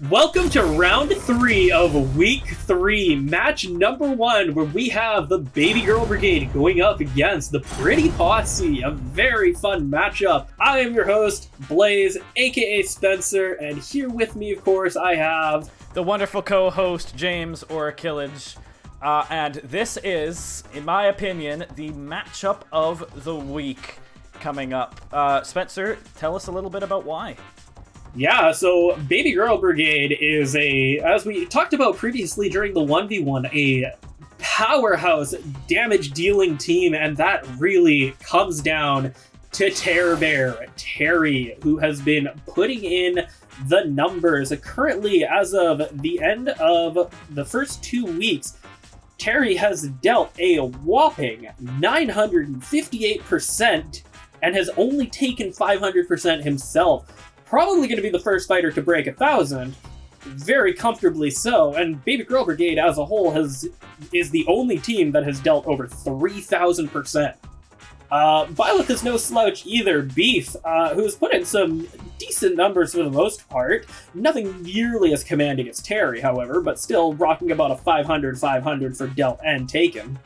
Welcome to round 3 of week 3, match number 1, where we have the Babygirl Brigade going up against the Pretty Posse. A very fun matchup. I am your host, Blaze, aka Spencer, and here with me, of course, I have the wonderful co-host, James, or Kilij. And this is, in my opinion, the matchup of the week coming up. Spencer, tell us a little bit about why. Yeah, so Babygirl Brigade is as we talked about previously during the 1v1, a powerhouse damage-dealing team, and that really comes down to Terry, who has been putting in the numbers. Currently, as of the end of the first 2 weeks, Terry has dealt a whopping 958% and has only taken 500% himself. Probably going to be the first fighter to break 1,000, very comfortably so, and Babygirl Brigade as a whole is the only team that has dealt over 3,000%. Violet is no slouch either. Beef, who's put in some decent numbers for the most part, nothing nearly as commanding as Terry, however, but still rocking about a 500 for dealt and taken.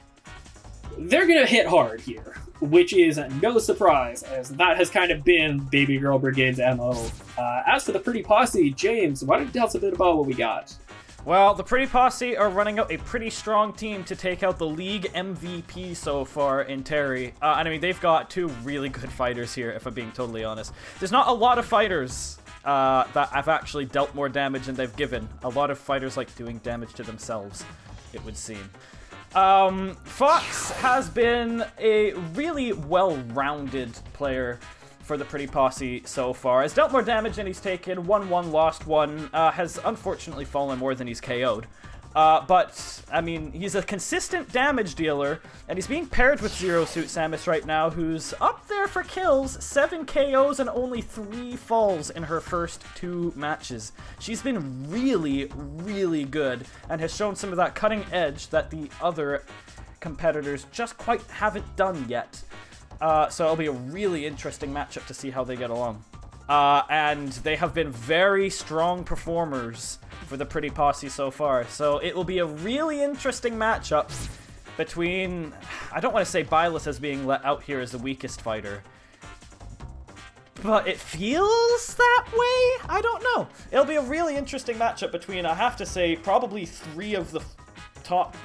They're going to hit hard here, which is no surprise, as that has kind of been Babygirl Brigade's MO. As for the Pretty Posse, James, why don't you tell us a bit about what we got? Well, the Pretty Posse are running out a pretty strong team to take out the league MVP so far in Terry. And I mean, they've got two really good fighters here, if I'm being totally honest. There's not a lot of fighters that have actually dealt more damage than they've given. A lot of fighters like doing damage to themselves, it would seem. Fox has been a really well-rounded player for the Pretty Posse so far. Has dealt more damage than he's taken, won one, lost one, has unfortunately fallen more than he's KO'd. But, I mean, he's a consistent damage dealer, and he's being paired with Zero Suit Samus right now, who's up there for kills, 7 KOs and only 3 falls in her first 2 matches. She's been really, really good, and has shown some of that cutting edge that the other competitors just quite haven't done yet. So it'll be a really interesting matchup to see how they get along. And they have been very strong performers for the Pretty Posse so far. So it will be a really interesting matchup between... I don't want to say Byleth as being let out here as the weakest fighter, but it feels that way? I don't know. It'll be a really interesting matchup between, I have to say, probably 3 of the top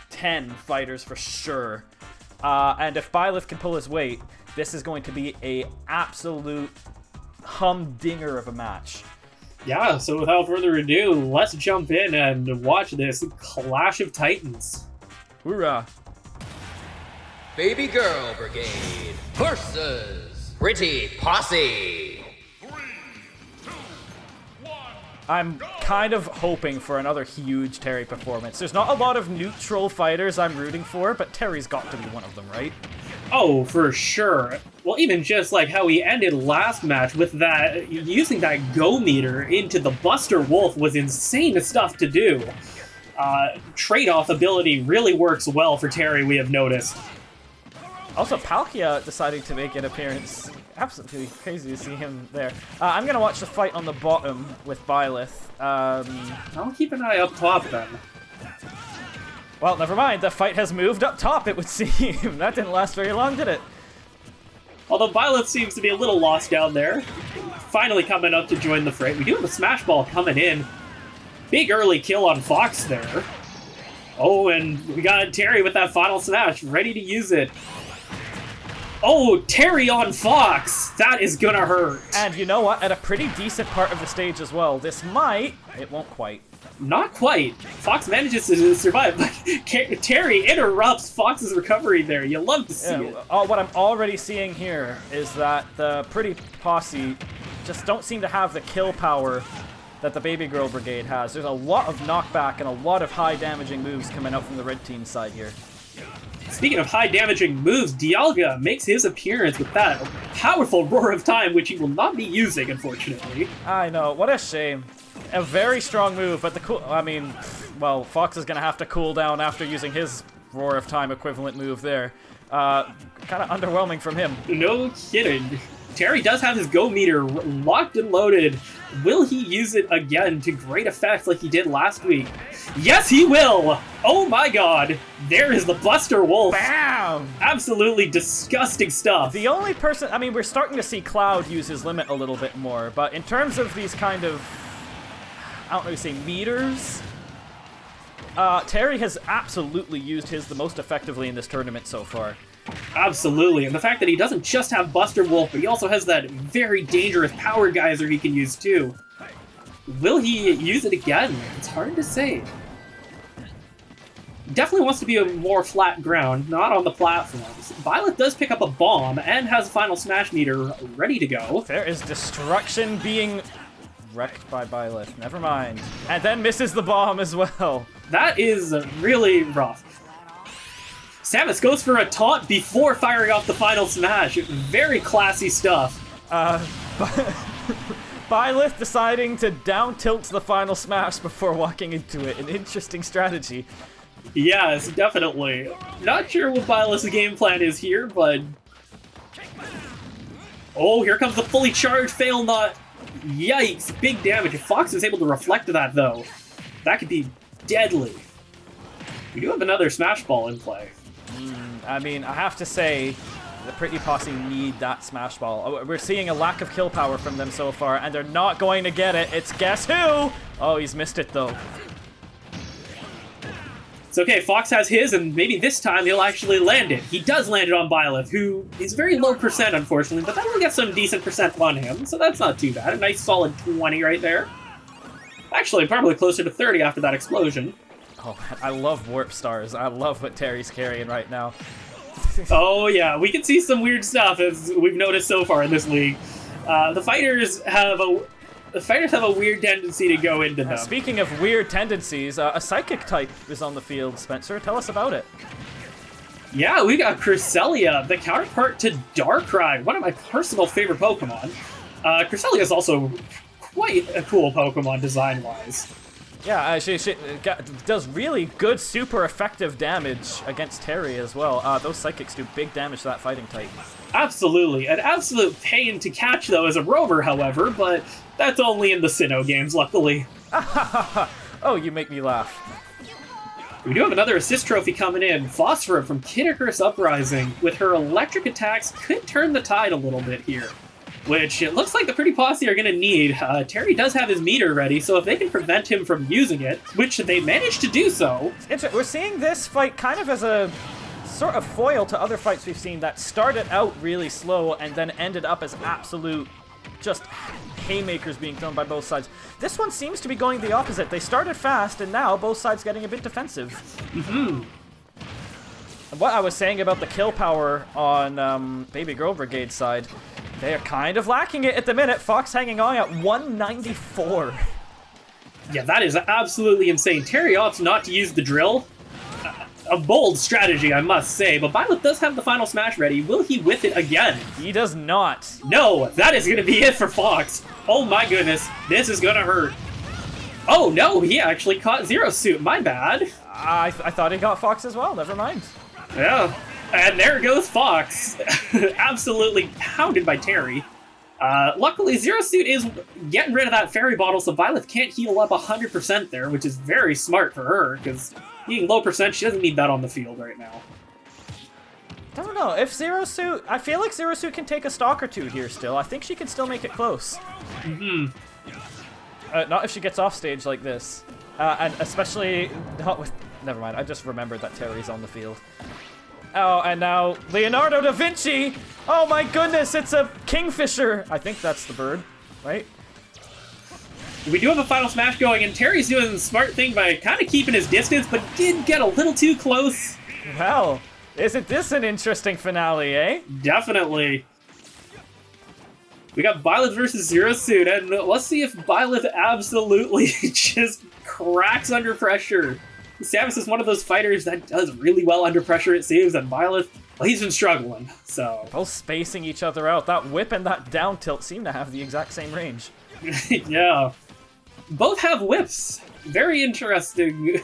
10 fighters for sure. And if Byleth can pull his weight, this is going to be a absolute humdinger of a match. Yeah, so without further ado, let's jump in and watch this Clash of Titans. Hoorah! Babygirl Brigade versus Pretty Posse. 3, 2, 1. I'm kind of hoping for another huge Terry performance. There's not a lot of neutral fighters I'm rooting for, but Terry's got to be one of them, right? Oh, for sure. Well, even just like how he ended last match with that, using that go meter into the Buster Wolf was insane stuff to do. Trade-off ability really works well for Terry, we have noticed. Also, Palkia deciding to make an appearance. Absolutely crazy to see him there. I'm going to watch the fight on the bottom with Byleth. I'll keep an eye up top then. Well, never mind. The fight has moved up top, it would seem. That didn't last very long, did it? Although Byleth seems to be a little lost down there. Finally coming up to join the fray. We do have a Smash Ball coming in. Big early kill on Fox there. Oh, and we got Terry with that final smash, ready to use it. Oh, Terry on Fox! That is gonna hurt. And you know what? At a pretty decent part of the stage as well. This might... It won't quite. Not quite. Fox manages to survive, but Terry interrupts Fox's recovery there. You love to see it. What I'm already seeing here is that the Pretty Posse just don't seem to have the kill power that the Babygirl Brigade has. There's a lot of knockback and a lot of high damaging moves coming out from the red team side here. Speaking of high damaging moves, Dialga makes his appearance with that powerful Roar of Time, which he will not be using, unfortunately. I know, what a shame. A very strong move, but Fox is going to have to cool down after using his Roar of Time equivalent move there. Kind of underwhelming from him. No kidding. Terry does have his go meter locked and loaded. Will he use it again to great effect like he did last week? Yes, he will! Oh my god. There is the Buster Wolf. Bam! Absolutely disgusting stuff. The only person, I mean, we're starting to see Cloud use his limit a little bit more, but in terms of these kind of, I don't know how to say, meters, Terry has absolutely used his the most effectively in this tournament so far. Absolutely, and the fact that he doesn't just have Buster Wolf, but he also has that very dangerous power geyser he can use too. Will he use it again? It's hard to say. Definitely wants to be a more flat ground, not on the platforms. Violet does pick up a bomb and has a final smash meter ready to go. There is destruction being wrecked by Byleth. Never mind. And then misses the bomb as well. That is really rough. Samus goes for a taunt before firing off the final smash. Very classy stuff. Byleth deciding to down tilt the final smash before walking into it. An interesting strategy. Yes, definitely. Not sure what Byleth's game plan is here, but... Oh, here comes the fully charged fail nut. Yikes, big damage. If Fox is able to reflect that, though, that could be deadly. We do have another Smash Ball in play. I mean, I have to say, the Pretty Posse need that Smash Ball. We're seeing a lack of kill power from them so far, and they're not going to get it. It's guess who? Oh, he's missed it, though. It's okay, Fox has his, and maybe this time he'll actually land it. He does land it on Byleth, who is very low percent, unfortunately, but that'll get some decent percent on him, so that's not too bad. A nice solid 20 right there. Actually, probably closer to 30 after that explosion. Oh, I love Warp Stars. I love what Terry's carrying right now. Oh yeah, we can see some weird stuff as we've noticed so far in this league. The fighters have a weird tendency to go into them. Speaking of weird tendencies, a Psychic type is on the field, Spencer. Tell us about it. Yeah, we got Cresselia, the counterpart to Darkrai, one of my personal favorite Pokemon. Cresselia is also quite a cool Pokemon design-wise. Yeah, she does really good, super effective damage against Terry as well. Those Psychics do big damage to that fighting type. Absolutely. An absolute pain to catch, though, as a rover, however, but that's only in the Sinnoh games, luckily. Oh, you make me laugh. We do have another assist trophy coming in. Phosphor from Kid Icarus Uprising, with her electric attacks, could turn the tide a little bit here. Which it looks like the Pretty Posse are going to need. Terry does have his meter ready, so if they can prevent him from using it, which they managed to do so... We're seeing this fight kind of as a sort of foil to other fights we've seen that started out really slow and then ended up as absolute just haymakers being thrown by both sides. This one seems to be going the opposite. They started fast, and now both sides getting a bit defensive. Mm-hmm. What I was saying about the kill power on Babygirl Brigade's side, they are kind of lacking it at the minute. Fox hanging on at 194. Yeah, that is absolutely insane. Terry opts not to use the drill. A bold strategy, I must say, but Byleth does have the final smash ready. Will he whiff it again? He does not. No, that is going to be it for Fox. Oh my goodness, this is going to hurt. Oh no, he actually caught Zero Suit, my bad. I thought he got Fox as well, never mind. Yeah, and there goes Fox. Absolutely pounded by Terry. Luckily, Zero Suit is getting rid of that fairy bottle, so Byleth can't heal up 100% there, which is very smart for her, because being low percent, she doesn't need that on the field right now. I don't know, if Zero Suit... I feel like Zero Suit can take a stock or two here still. I think she can still make it close. Mm-hmm. Not if she gets off stage like this. And especially not with... Never mind, I just remembered that Terry's on the field. Oh, and now Leonardo da Vinci! Oh my goodness, it's a kingfisher! I think that's the bird, right? We do have a final smash going, and Terry's doing the smart thing by kind of keeping his distance, but did get a little too close. Well, isn't this an interesting finale, eh? Definitely. We got Byleth versus Zero Suit, and let's see if Byleth absolutely just cracks under pressure. Samus is one of those fighters that does really well under pressure, it seems, and Byleth, well, he's been struggling, so... Both spacing each other out. That whip and that down tilt seem to have the exact same range. Yeah. Both have whips. Very interesting.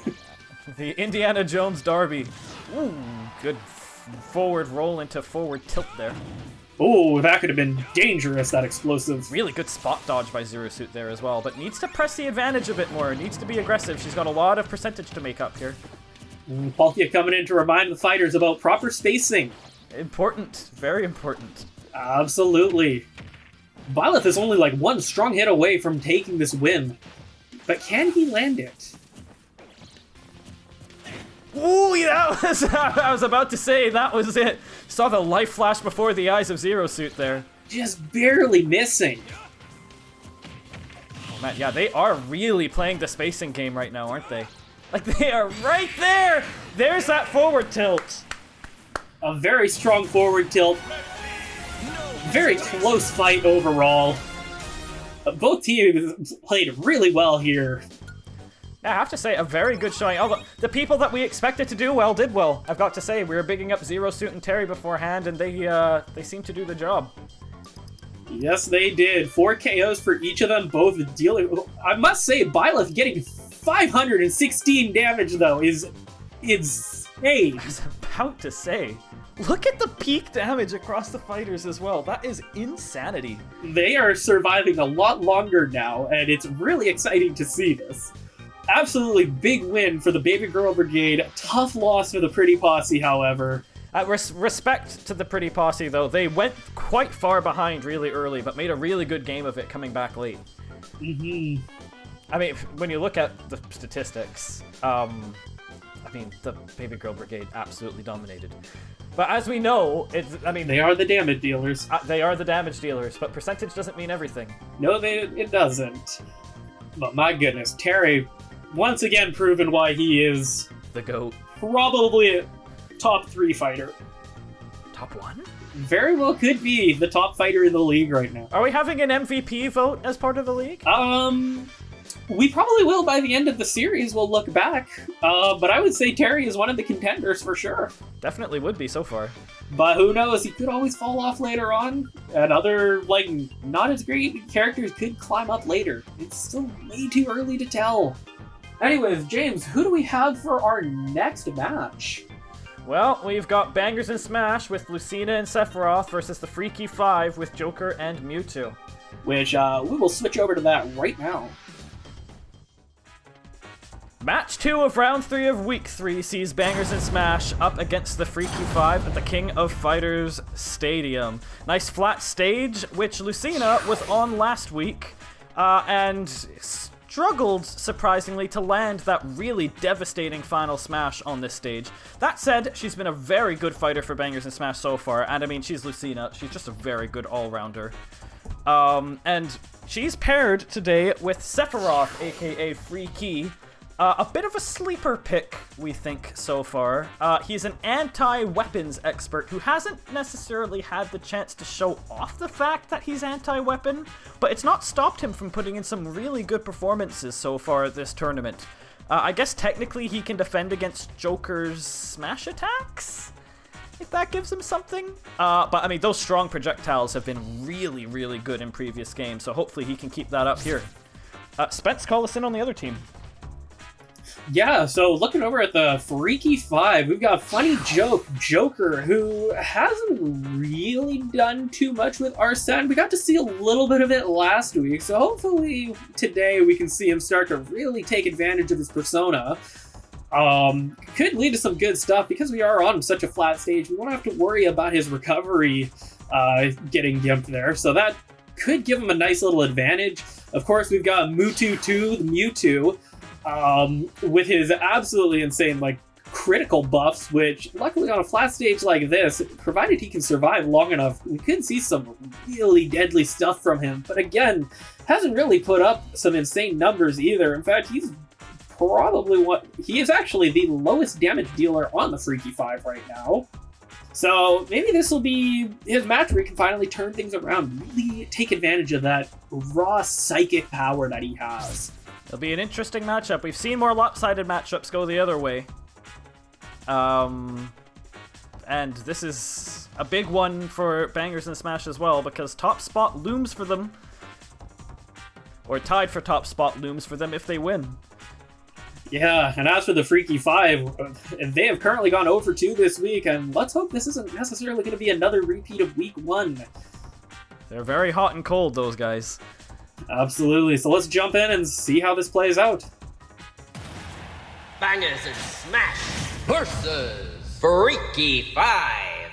The Indiana Jones Derby. Ooh, good forward roll into forward tilt there. Oh, that could have been dangerous, that explosive. Really good spot dodge by Zero Suit there as well, but needs to press the advantage a bit more, needs to be aggressive. She's got a lot of percentage to make up here. Palkia coming in to remind the fighters about proper spacing. Important, very important. Absolutely. Byleth is only like one strong hit away from taking this win, but can he land it? Ooh, that was, I was about to say, that was it. Saw the life flash before the eyes of Zero Suit there. Just barely missing. Oh man, yeah, they are really playing the spacing game right now, aren't they? Like, they are right there! There's that forward tilt. A very strong forward tilt. Very close fight overall. Both teams played really well here. I have to say, a very good showing. Although the people that we expected to do well did well. I've got to say, we were bigging up Zero Suit and Terry beforehand, and they seemed to do the job. Yes, they did. 4 KOs for each of them, both dealing. I must say, Byleth getting 516 damage though is insane. I was about to say, look at the peak damage across the fighters as well. That is insanity. They are surviving a lot longer now, and it's really exciting to see this. Absolutely big win for the Babygirl Brigade. Tough loss for the Pretty Posse, however. Respect to the Pretty Posse, though. They went quite far behind really early, but made a really good game of it coming back late. Mm-hmm. I mean, when you look at the statistics, I mean, the Babygirl Brigade absolutely dominated. But as we know, they are the damage dealers. They are the damage dealers, but percentage doesn't mean everything. No, it doesn't. But my goodness, Terry, once again proven why he is the GOAT. Probably a top 3 fighter. Top 1? Very well could be the top fighter in the league right now. Are we having an MVP vote as part of the league? We probably will by the end of the series. We'll look back. But I would say Terry is one of the contenders for sure. Definitely would be so far. But who knows? He could always fall off later on. And other, not as great characters could climb up later. It's still way too early to tell. Anyways, James, who do we have for our next match? Well, we've got Bangers and Smash with Lucina and Sephiroth versus the Freaky Five with Joker and Mewtwo. Which, we will switch over to that right now. Match 2 of Round 3 of Week 3 sees Bangers and Smash up against the Freaky Five at the King of Fighters Stadium. Nice flat stage, which Lucina was on last week, and struggled, surprisingly, to land that really devastating final smash on this stage. That said, she's been a very good fighter for Bangers and Smash so far, and I mean, she's Lucina. She's just a very good all-rounder. And she's paired today with Sephiroth, aka Freaky. A bit of a sleeper pick, we think, so far. He's an anti-weapons expert who hasn't necessarily had the chance to show off the fact that he's anti-weapon, but it's not stopped him from putting in some really good performances so far this tournament. I guess technically he can defend against Joker's smash attacks, if that gives him something. But I mean, those strong projectiles have been really, really good in previous games, so hopefully he can keep that up here. Spence, call us in on the other team. Yeah, so looking over at the Freaky Five, we've got Funny Joker, who hasn't really done too much with Arsene. We got to see a little bit of it last week, so hopefully today we can see him start to really take advantage of his persona. Could lead to some good stuff because we are on such a flat stage. We won't have to worry about his recovery getting gimped there, so that could give him a nice little advantage. Of course, we've got Mewtwo 2, the Mewtwo, with his absolutely insane, critical buffs, which, luckily on a flat stage like this, provided he can survive long enough, we could see some really deadly stuff from him. But again, hasn't really put up some insane numbers either. In fact, he is actually the lowest damage dealer on the Freaky Five right now. So maybe this will be his match where he can finally turn things around, really take advantage of that raw psychic power that he has. It'll be an interesting matchup. We've seen more lopsided matchups go the other way. And this is a big one for Bangers and Smash as well, because top spot looms for them. Or tied for top spot looms for them if they win. Yeah, and as for the Freaky Five, they have currently gone 0 for 2 this week, and let's hope this isn't necessarily going to be another repeat of week 1. They're very hot and cold, those guys. Absolutely, so let's jump in and see how this plays out. Bangers and Smash versus Freaky Five.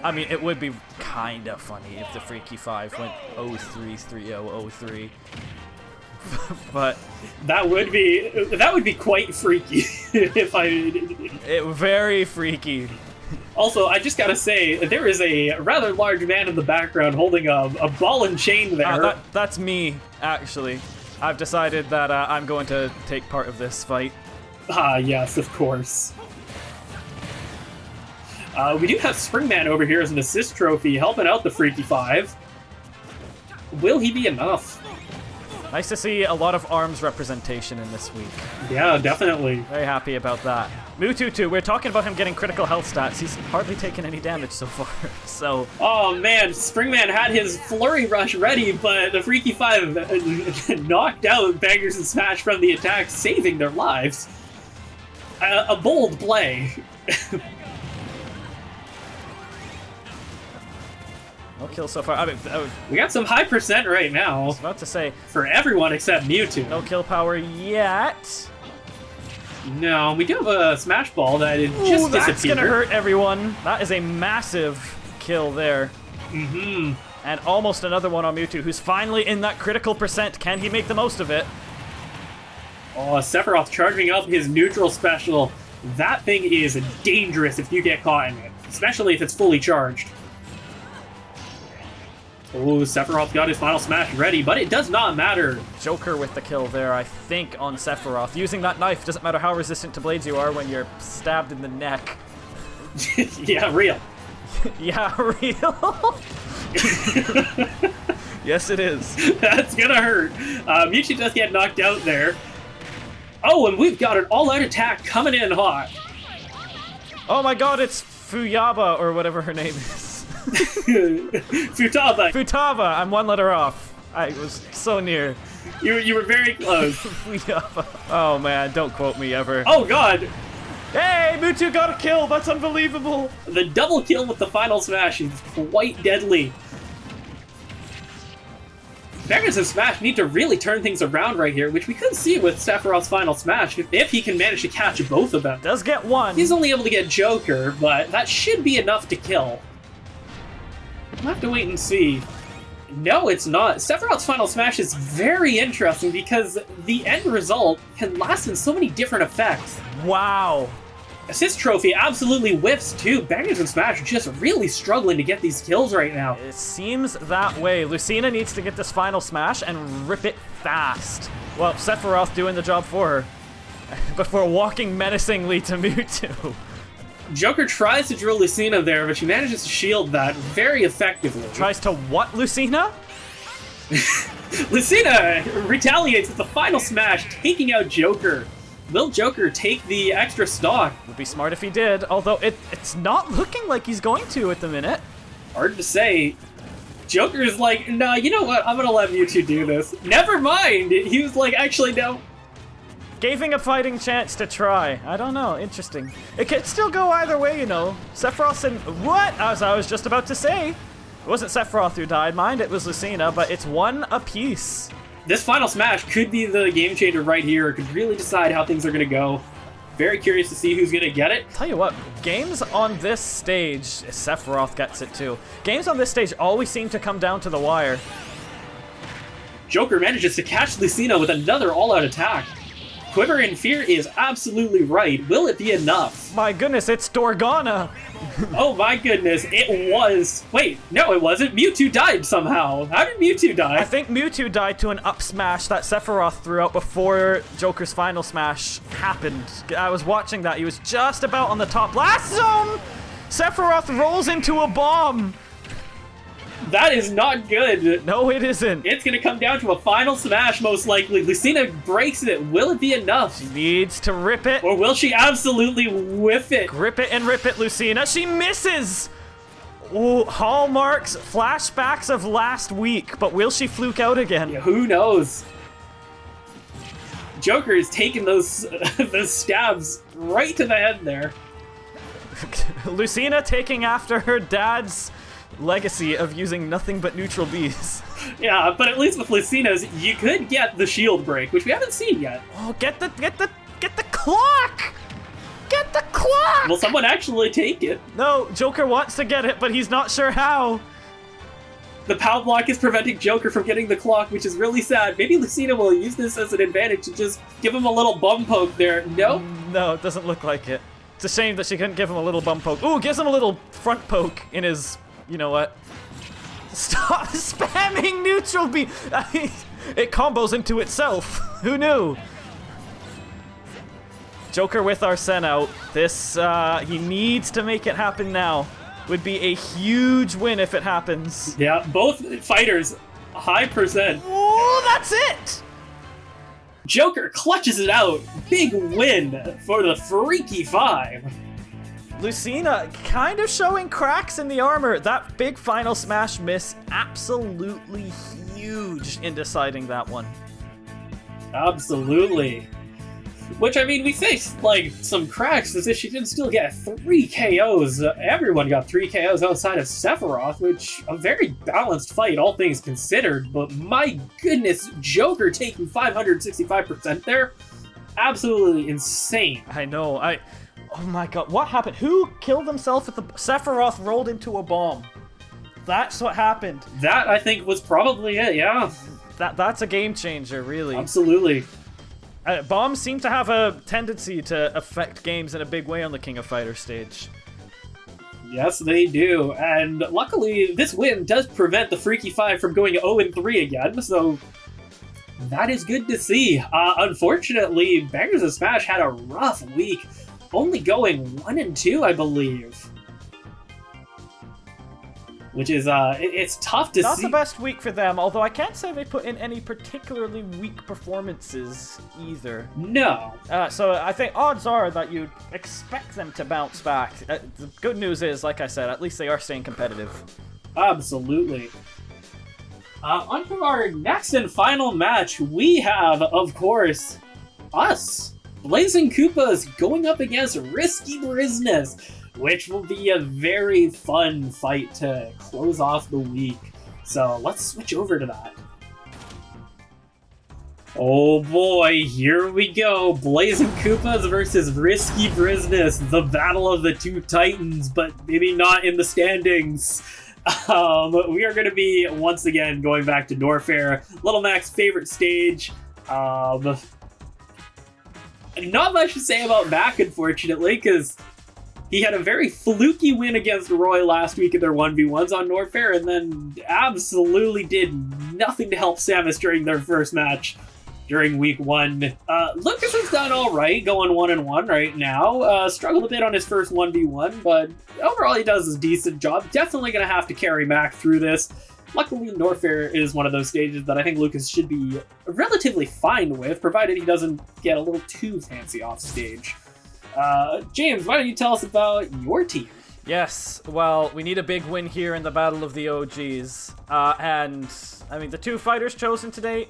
I mean, it would be kind of funny if the Freaky Five went 0-3, 3-0, 0-3. But that would be quite freaky if it very freaky. Also, I just gotta say, there is a rather large man in the background holding a ball and chain there. That's me, actually. I've decided that I'm going to take part of this fight. Ah, yes, of course. We do have Springman over here as an assist trophy, helping out the Freaky Five. Will he be enough? Nice to see a lot of arms representation in this week. Yeah, definitely. Very happy about that. Mewtwo, we're talking about him getting critical health stats. He's hardly taken any damage so far, so... Oh man, Springman had his Flurry Rush ready, but the Freaky Five knocked out Bangers and Smash from the attack, saving their lives. A bold play. No kill so far. I mean, we got some high percent right now. I was about to say... For everyone except Mewtwo. No kill power yet. No, we do have a Smash Ball that just disappeared. That's gonna hurt everyone. That is a massive kill there. Mm-hmm. And almost another one on Mewtwo, who's finally in that critical percent. Can he make the most of it? Oh, Sephiroth charging up his neutral special. That thing is dangerous if you get caught in it, especially if it's fully charged. Oh, Sephiroth got his final smash ready, but it does not matter. Joker with the kill there, I think, on Sephiroth. Using that knife, doesn't matter how resistant to blades you are when you're stabbed in the neck. Yeah, real. Yeah, real? Yes, it is. That's gonna hurt. Mewtwo does get knocked out there. Oh, and we've got an all-out attack coming in hot. Oh my god, it's Fuyaba, or whatever her name is. Futaba. Futaba, I'm one letter off. I was so near. You were very close. Fuyaba. Oh man, don't quote me ever. Oh god. Hey, Mewtwo got a kill, that's unbelievable. The double kill with the final smash is quite deadly. Bangers and Smash need to really turn things around right here, which we could see with Sephiroth's final smash if he can manage to catch both of them. Does get one. He's only able to get Joker, but that should be enough to kill. We'll have to wait and see. No, it's not. Sephiroth's final smash is very interesting because the end result can last in so many different effects. Wow. Assist trophy absolutely whiffs too. Bangers and Smash are just really struggling to get these kills right now. It seems that way. Lucina needs to get this final smash and rip it fast. Well, Sephiroth doing the job for her before walking menacingly to Mewtwo. Joker tries to drill Lucina there, but she manages to shield that very effectively. Tries to what, Lucina? Lucina retaliates with the final smash, taking out Joker. Will Joker take the extra stock? Would be smart if he did, although it's not looking like he's going to at the minute. Hard to say. Joker is like, nah, you know what? I'm gonna let Mewtwo do this. Never mind! He was like, actually, no. Gave him a fighting chance to try. I don't know. Interesting. It could still go either way, you know. Sephiroth and... What? As I was just about to say. It wasn't Sephiroth who died, mind. It was Lucina, but it's one apiece. This final smash could be the game changer right here. It could really decide how things are going to go. Very curious to see who's going to get it. Tell you what, games on this stage, Sephiroth gets it too. Games on this stage always seem to come down to the wire. Joker manages to catch Lucina with another all-out attack. Quiver in Fear is absolutely right. Will it be enough? My goodness, it's Dorgana. Oh my goodness, it was. Wait, no it wasn't. Mewtwo died somehow. How did Mewtwo die? I think Mewtwo died to an up smash that Sephiroth threw out before Joker's final smash happened. I was watching that. He was just about on the top last zone. Sephiroth rolls into a bomb. That is not good. No, it isn't. It's gonna come down to a final smash, most likely. Lucina breaks it. Will it be enough? She needs to rip it. Or will she absolutely whiff it? Grip it and rip it, Lucina. She misses! Ooh, hallmarks, flashbacks of last week, but will she fluke out again? Yeah, who knows? Joker is taking those those stabs right to the head there. Lucina taking after her dad's legacy of using nothing but neutral Bs. Yeah, but at least with Lucina's, you could get the shield break, which we haven't seen yet. Oh, get the clock! Get the clock! Will someone actually take it? No, Joker wants to get it, but he's not sure how. The POW block is preventing Joker from getting the clock, which is really sad. Maybe Lucina will use this as an advantage to just give him a little bum poke there. No? No, it doesn't look like it. It's a shame that she couldn't give him a little bum poke. Ooh, gives him a little front poke in his... You know what? Stop spamming neutral B! It combos into itself. Who knew? Joker with Arsene out. This, he needs to make it happen now. Would be a huge win if it happens. Yeah, both fighters, high percent. Oh, that's it! Joker clutches it out. Big win for the Freaky Five. Lucina kind of showing cracks in the armor. That big final smash miss, absolutely huge in deciding that one. Absolutely. Which, I mean, we faced, like, some cracks as if she didn't still get 3 KOs. Everyone got 3 KOs outside of Sephiroth, which, a very balanced fight, all things considered. But my goodness, Joker taking 565% there? Absolutely insane. I know, oh my god, what happened? Who killed himself at the... Sephiroth rolled into a bomb. That's what happened. That, I think, was probably it, yeah. That's a game changer, really. Absolutely. Bombs seem to have a tendency to affect games in a big way on the King of Fighters stage. Yes, they do. And luckily, this win does prevent the Freaky Five from going 0-3 again, so that is good to see. Unfortunately, Bangers of Smash had a rough week, only going 1-2, I believe. Which is, it's tough to see. Not the best week for them, although I can't say they put in any particularly weak performances either. No. So I think odds are that you'd expect them to bounce back. The good news is, like I said, at least they are staying competitive. Absolutely. On to our next and final match, we have, of course, us, Blazing Koopas, going up against Risky Bryzness, which will be a very fun fight to close off the week. So let's switch over to that. Oh boy, here we go. Blazing Koopas versus Risky Bryzness, the battle of the two titans, but maybe not in the standings. We are going to be, once again, going back to Norfair, Little Mac's favorite stage. Not much to say about Mac, unfortunately, because he had a very fluky win against Roy last week in their 1v1s on Norfair, and then absolutely did nothing to help Samus during their first match during week 1. Lucas has done alright, going 1-1 right now. Struggled a bit on his first 1v1, but overall he does a decent job. Definitely going to have to carry Mac through this. Luckily, Norfair is one of those stages that I think Lucas should be relatively fine with, provided he doesn't get a little too fancy off stage. James, why don't you tell us about your team? Yes, well, we need a big win here in the Battle of the OGs. And, I mean, the two fighters chosen today,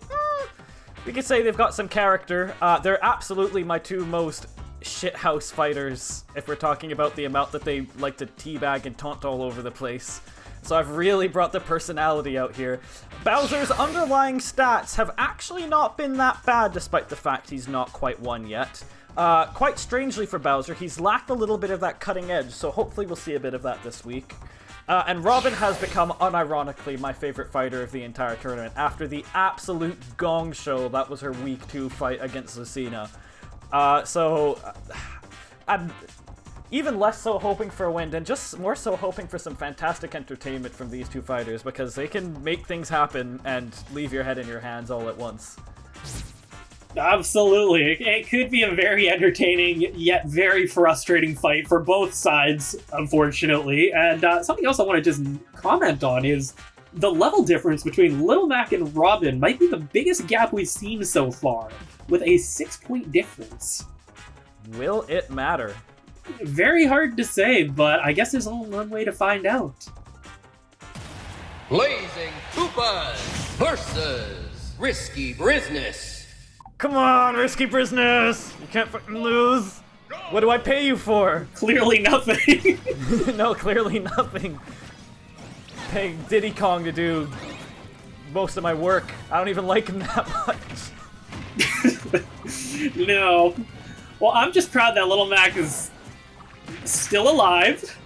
we could say they've got some character. They're absolutely my two most shithouse fighters, if we're talking about the amount that they like to teabag and taunt all over the place. So I've really brought the personality out here. Bowser's underlying stats have actually not been that bad, despite the fact he's not quite won yet. Quite strangely for Bowser, he's lacked a little bit of that cutting edge, so hopefully we'll see a bit of that this week. And Robin has become, unironically, my favorite fighter of the entire tournament, after the absolute gong show that was her week 2 fight against Lucina. I'm even less so hoping for a win, and just more so hoping for some fantastic entertainment from these two fighters, because they can make things happen and leave your head in your hands all at once. Absolutely. It could be a very entertaining, yet very frustrating fight for both sides, unfortunately. And something else I want to just comment on is the level difference between Little Mac and Robin might be the biggest gap we've seen so far, with a 6-point difference. Will it matter? Very hard to say, but I guess there's only one way to find out. Blazing Koopas versus Risky Bryzness. Come on, risky Bryzness! You can't fucking lose! What do I pay you for? Clearly nothing. No, clearly nothing. Paying Diddy Kong to do most of my work. I don't even like him that much. No. Well, I'm just proud that Little Mac is still alive.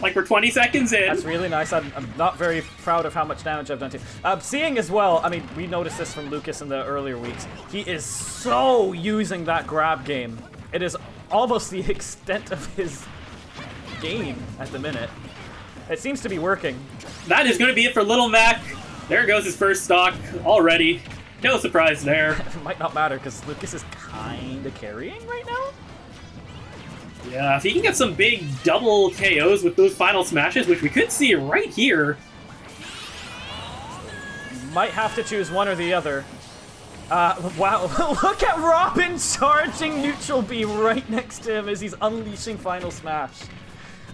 Like, we're 20 seconds in. That's really nice. I'm not very proud of how much damage I've done to you. Seeing as well, I mean, we noticed this from Lucas in the earlier weeks. He is so using that grab game. It is almost the extent of his game at the minute. It seems to be working. That is going to be it for Little Mac. There goes his first stock already. No surprise there. It might not matter because Lucas is kind of carrying right now. Yeah, if he can get some big double KOs with those final smashes, which we could see right here. Might have to choose one or the other. Wow, look at Robin charging neutral B right next to him as he's unleashing final smash.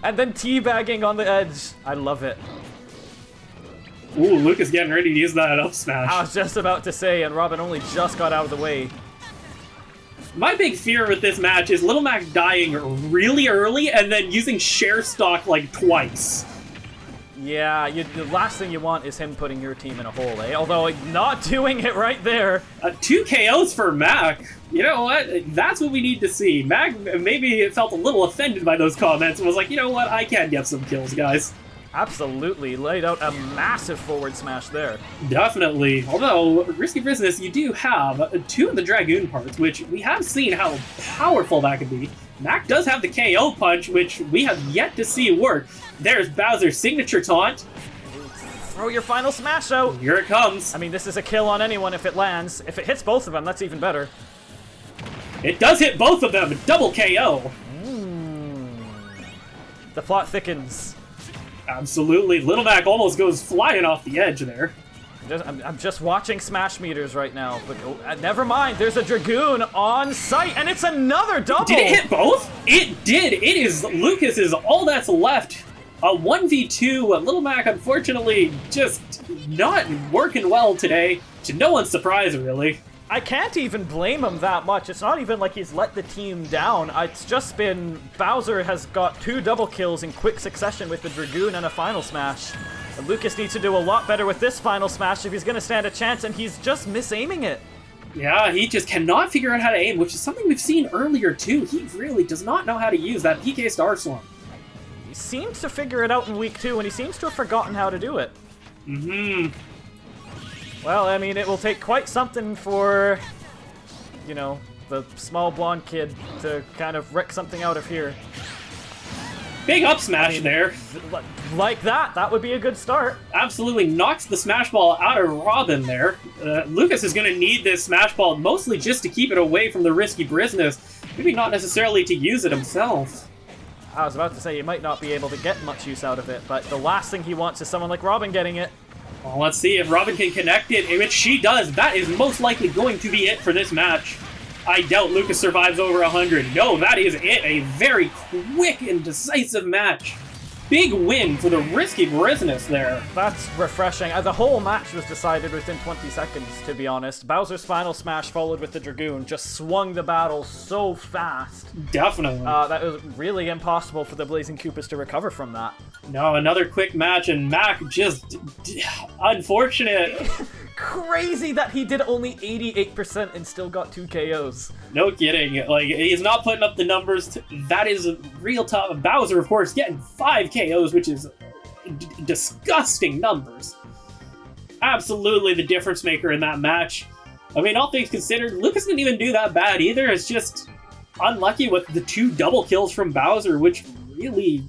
And then teabagging on the edge. I love it. Ooh, Luke is getting ready to use that up smash. I was just about to say, and Robin only just got out of the way. My big fear with this match is Little Mac dying really early and then using share stock like twice. Yeah, the last thing you want is him putting your team in a hole, eh? Although, not doing it right there. 2 KOs for Mac. You know what? That's what we need to see. Mac maybe felt a little offended by those comments and was like, you know what? I can get some kills, guys. Absolutely. Laid out a massive forward smash there. Definitely. Although, Risky Business, you do have 2 of the Dragoon parts, which we have seen how powerful that could be. Mac does have the KO punch, which we have yet to see work. There's Bowser's signature taunt. Throw your final smash out. Here it comes. I mean, this is a kill on anyone if it lands. If it hits both of them, that's even better. It does hit both of them. Double KO. The plot thickens. Absolutely. Little Mac almost goes flying off the edge there. I'm just watching smash meters right now, but never mind. There's a Dragoon on site, and it's another double. Did it hit both? It did. It is Lucas's all that's left. A 1v2. Little Mac, unfortunately, just not working well today. To no one's surprise, really. I can't even blame him that much. It's not even like he's let the team down. It's just been Bowser has got 2 double kills in quick succession with the Dragoon and a final smash. And Lucas needs to do a lot better with this final smash if he's going to stand a chance, and he's just misaiming it. Yeah, he just cannot figure out how to aim, which is something we've seen earlier, too. He really does not know how to use that PK Star Swarm. He seems to figure it out in week 2, and he seems to have forgotten how to do it. Well, I mean, it will take quite something for, you know, the small blonde kid to kind of wreck something out of here. Big up smash there. Like that would be a good start. Absolutely knocks the smash ball out of Robin there. Lucas is going to need this smash ball mostly just to keep it away from the risky Bryzness. Maybe not necessarily to use it himself. I was about to say you might not be able to get much use out of it, but the last thing he wants is someone like Robin getting it. Well, let's see if Robin can connect it, which she does. That is most likely going to be it for this match. I doubt Lucas survives over 100. No, that is it. A very quick and decisive match. Big win for the risky Bryzness there. That's refreshing. The whole match was decided within 20 seconds, to be honest. Bowser's final smash followed with the Dragoon just swung the battle so fast. Definitely. That was really impossible for the Blazing Koopas to recover from that. No, another quick match, and Mac just... unfortunate. Crazy that he did only 88% and still got 2 KOs. No kidding. Like, he's not putting up the numbers. That is real tough. Bowser, of course, getting 5 KOs, which is disgusting numbers. Absolutely the difference maker in that match. I mean, all things considered, Lucas didn't even do that bad either. It's just unlucky with the 2 double kills from Bowser, which really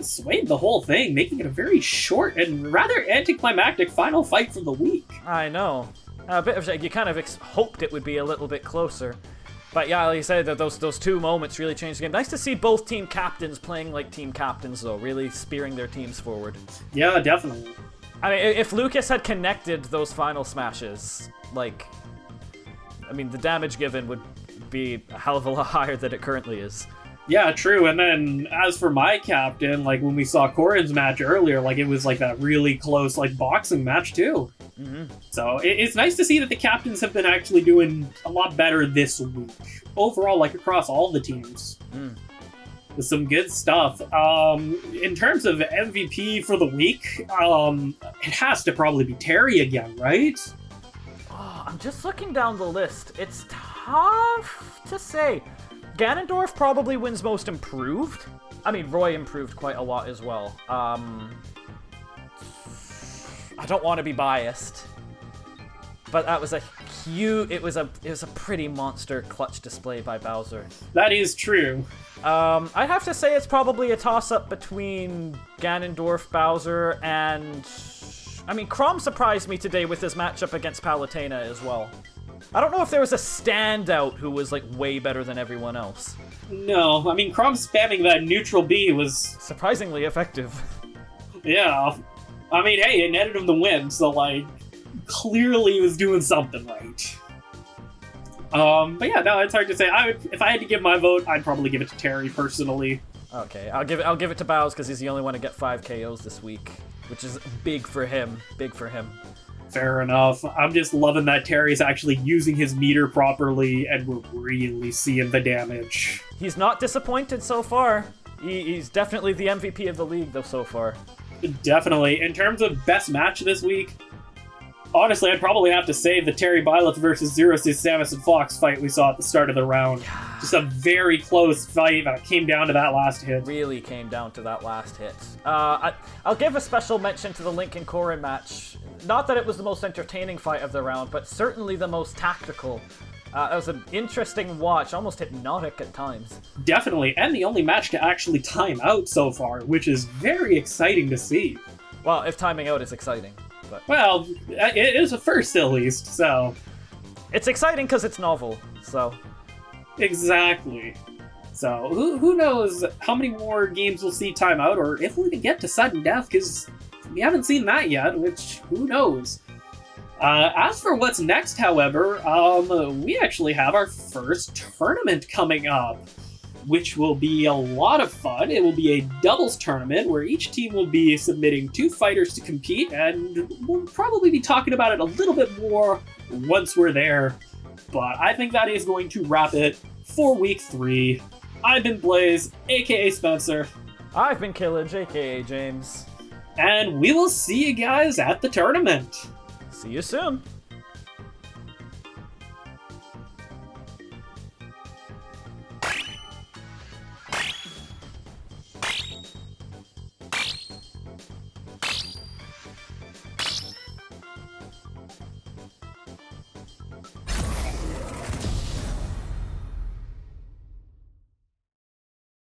swayed the whole thing, making it a very short and rather anticlimactic final fight for the week. I know. A bit of you kind of hoped it would be a little bit closer. But yeah, like you said, that those 2 moments really changed the game. Nice to see both team captains playing like team captains, though, really spearing their teams forward. Yeah, definitely. I mean, if Lucas had connected those final smashes, like, I mean, the damage given would be a hell of a lot higher than it currently is. Yeah, true. And then as for my captain, like when we saw Corin's match earlier, like it was like that really close like boxing match too. So it's nice to see that the captains have been actually doing a lot better this week. Overall, like across all the teams. With some good stuff. In terms of MVP for the week, it has to probably be Terry again, right? Oh, I'm just looking down the list. It's tough to say. Ganondorf probably wins most improved. I mean, Roy improved quite a lot as well. I don't want to be biased, but that was a cute. It was a pretty monster clutch display by Bowser. That is true. I'd have to say it's probably a toss-up between Ganondorf, Bowser, and... I mean, Chrom surprised me today with his matchup against Palutena as well. I don't know if there was a standout who was, like, way better than everyone else. No, I mean, Chrom spamming that neutral B was... surprisingly effective. Yeah. I mean, hey, it netted him the win, so, like, clearly he was doing something right. But yeah, no, it's hard to say. If I had to give my vote, I'd probably give it to Terry, personally. Okay, I'll give it to Bowz because he's the only one to get 5 KOs this week, which is big for him. Big for him. Fair enough. I'm just loving that Terry's actually using his meter properly, and we're really seeing the damage. He's not disappointed so far. He's definitely the MVP of the league, though, so far. Definitely. In terms of best match this week, honestly, I'd probably have to say the Terry Byleth versus Zero Six Samus and Fox fight we saw at the start of the round. Just a very close fight that came down to that last hit. Really came down to that last hit. I'll give a special mention to the Link and Corrin match. Not that it was the most entertaining fight of the round, but certainly the most tactical. It was an interesting watch, almost hypnotic at times. Definitely, and the only match to actually time out so far, which is very exciting to see. Well, if timing out is exciting. But well, it is a first at least, so... it's exciting because it's novel, so... Exactly. So, who knows how many more games we'll see timeout, or if we even get to sudden death, because we haven't seen that yet, which, who knows? As for what's next, however, we actually have our first tournament coming up, which will be a lot of fun. It will be a doubles tournament where each team will be submitting 2 fighters to compete, and we'll probably be talking about it a little bit more once we're there. But I think that is going to wrap it for week 3. I've been Blaze, aka Spencer. I've been Kilij, aka James. And we will see you guys at the tournament. See you soon.